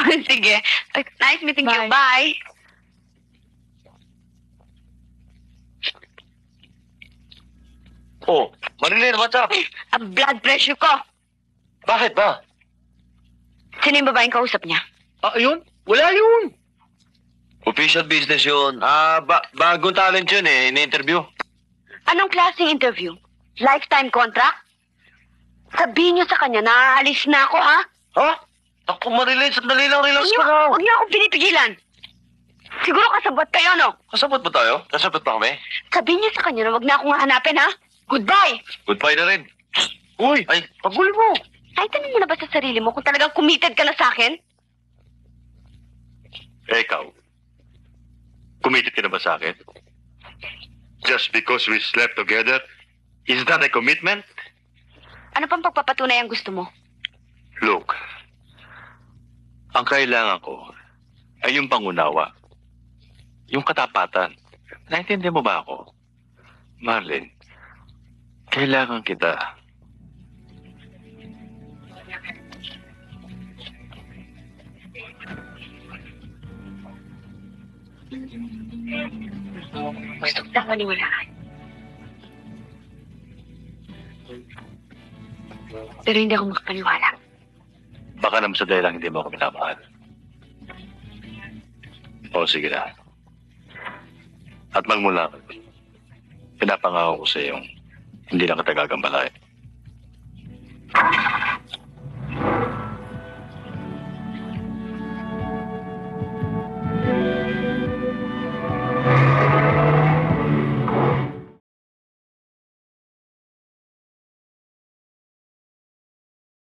Sige. Nice meeting you. Bye. Bye. Oh, Marilyn, what's up? Ang blood pressure ko. Bakit ba? Sino yung babaeng kausap niya? Yun? Wala yun. Official business yun. Bagong talent yun eh, in-interview. Anong klaseng interview? Lifetime contract? Sabihin niyo sa kanya na aalis na ako, ha? Ha? Ako, Marilyn, sandali lang, relax ka na. Huwag niyo akong pinipigilan. Siguro kasabot kayo, no? Kasabot ba tayo? Kasabot ba kami? Sabihin niyo sa kanya na huwag na akong hahanapin, ha? Goodbye! Goodbye na rin. Uy! Ay, paguli mo. Ay, tanong mo na ba sa sarili mo kung talagang committed ka na sa akin? Ikaw, committed ka na ba sa akin? Just because we slept together, is that a commitment? Ano pang pagpapatunay ang gusto mo? Look, ang kailangan ko ay yung pangunawa. Yung katapatan. Naintindihan mo ba ako? Marlene, kailangan kita. Gusto ko lang maniwalaan. Pero hindi ako makapaniwala. Baka naman sa dahil lang hindi mo ako minamahal. O, sige na. At magmula, pinapangako ko sa iyong hindi na kita gagambalay.